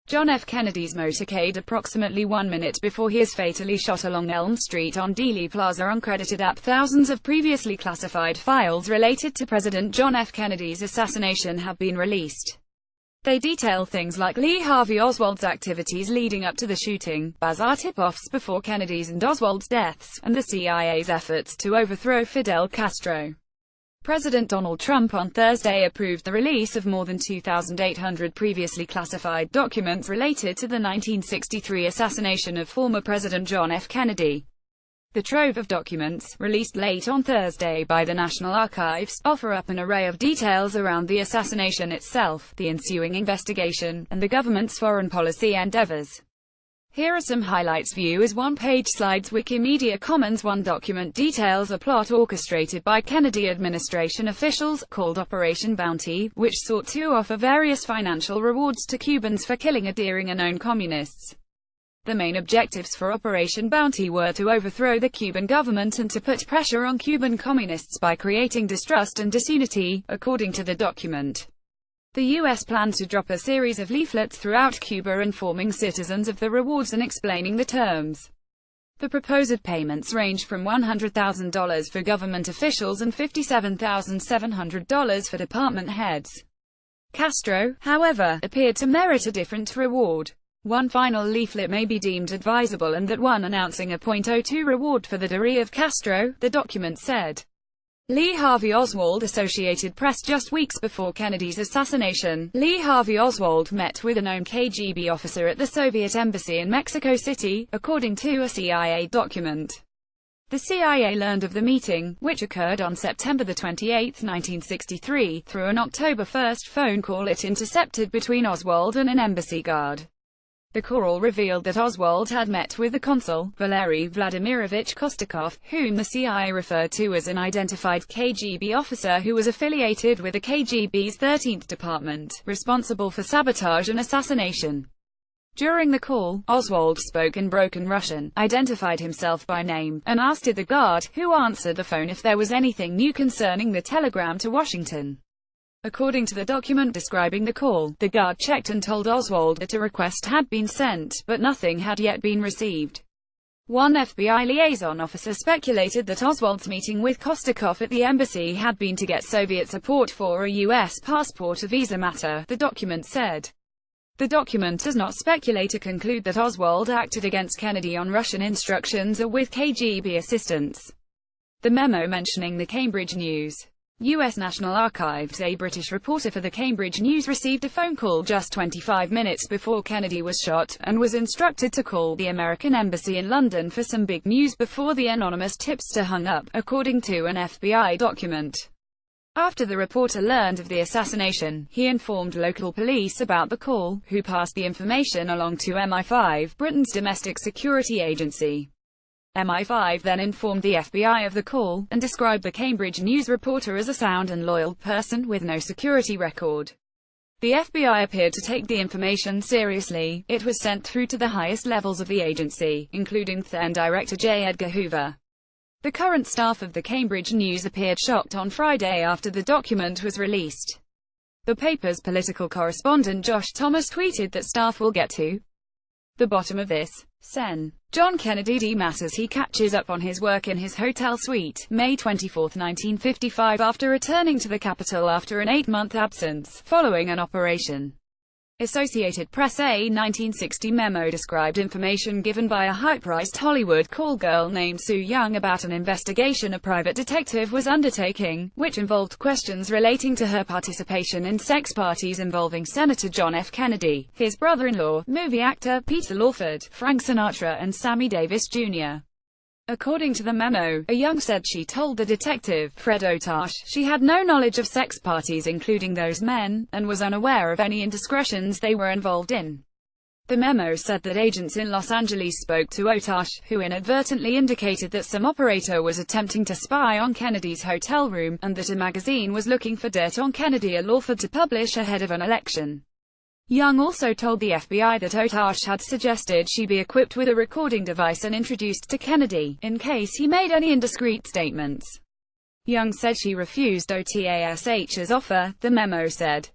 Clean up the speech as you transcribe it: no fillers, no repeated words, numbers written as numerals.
John F. Kennedy's motorcade approximately 1 minute before he is fatally shot along Elm Street on Dealey Plaza. Uncredited app. Thousands of previously classified files related to President John F. Kennedy's assassination have been released. They detail things like Lee Harvey Oswald's activities leading up to the shooting, bizarre tip-offs before Kennedy's and Oswald's deaths, and the CIA's efforts to overthrow Fidel Castro. President Donald Trump on Thursday approved the release of more than 2,800 previously classified documents related to the 1963 assassination of former President John F. Kennedy. The trove of documents, released late on Thursday by the National Archives, offer up an array of details around the assassination itself, the ensuing investigation, and the government's foreign policy endeavors. Here are some highlights. View as one-page slides. Wikimedia Commons. One document details a plot orchestrated by Kennedy administration officials, called Operation Bounty, which sought to offer various financial rewards to Cubans for killing adhering and known communists. The main objectives for Operation Bounty were to overthrow the Cuban government and to put pressure on Cuban communists by creating distrust and disunity, according to the document. The U.S. planned to drop a series of leaflets throughout Cuba informing citizens of the rewards and explaining the terms. The proposed payments ranged from $100,000 for government officials and $57,700 for department heads. Castro, however, appeared to merit a different reward. One final leaflet may be deemed advisable, and that one announcing a .02 reward for the diary of Castro, the document said. Lee Harvey Oswald. Associated Press. Just weeks before Kennedy's assassination, Lee Harvey Oswald met with a known KGB officer at the Soviet embassy in Mexico City, according to a CIA document. The CIA learned of the meeting, which occurred on September 28, 1963, through an October 1 phone call it intercepted between Oswald and an embassy guard. The call revealed that Oswald had met with the consul, Valery Vladimirovich Kostakov, whom the CIA referred to as an identified KGB officer who was affiliated with the KGB's 13th Department, responsible for sabotage and assassination. During the call, Oswald spoke in broken Russian, identified himself by name, and asked the guard, who answered the phone, if there was anything new concerning the telegram to Washington. According to the document describing the call, the guard checked and told Oswald that a request had been sent, but nothing had yet been received. One FBI liaison officer speculated that Oswald's meeting with Kostakov at the embassy had been to get Soviet support for a U.S. passport or visa matter, the document said. The document does not speculate or conclude that Oswald acted against Kennedy on Russian instructions or with KGB assistance. The memo mentioning the Cambridge News. U.S. National Archives. A British reporter for the Cambridge News received a phone call just 25 minutes before Kennedy was shot, and was instructed to call the American Embassy in London for some big news before the anonymous tipster hung up, according to an FBI document. After the reporter learned of the assassination, he informed local police about the call, who passed the information along to MI5, Britain's domestic security agency. MI5 then informed the FBI of the call, and described the Cambridge News reporter as a sound and loyal person with no security record. The FBI appeared to take the information seriously. It was sent through to the highest levels of the agency, including then Director J. Edgar Hoover. The current staff of the Cambridge News appeared shocked on Friday after the document was released. The paper's political correspondent Josh Thomas tweeted that staff will get to the bottom of this. Sen. John Kennedy DMAS as he catches up on his work in his hotel suite, May 24, 1955, after returning to the Capitol after an 8-month absence, following an operation. Associated Press. A 1960 memo described information given by a high-priced Hollywood call girl named Sue Young about an investigation a private detective was undertaking, which involved questions relating to her participation in sex parties involving Senator John F. Kennedy, his brother-in-law, movie actor Peter Lawford, Frank Sinatra, and Sammy Davis Jr. According to the memo, Young said she told the detective, Fred Otash, she had no knowledge of sex parties including those men, and was unaware of any indiscretions they were involved in. The memo said that agents in Los Angeles spoke to Otash, who inadvertently indicated that some operator was attempting to spy on Kennedy's hotel room, and that a magazine was looking for dirt on Kennedy or Lawford to publish ahead of an election. Young also told the FBI that Otash had suggested she be equipped with a recording device and introduced to Kennedy, in case he made any indiscreet statements. Young said she refused Otash's offer, the memo said.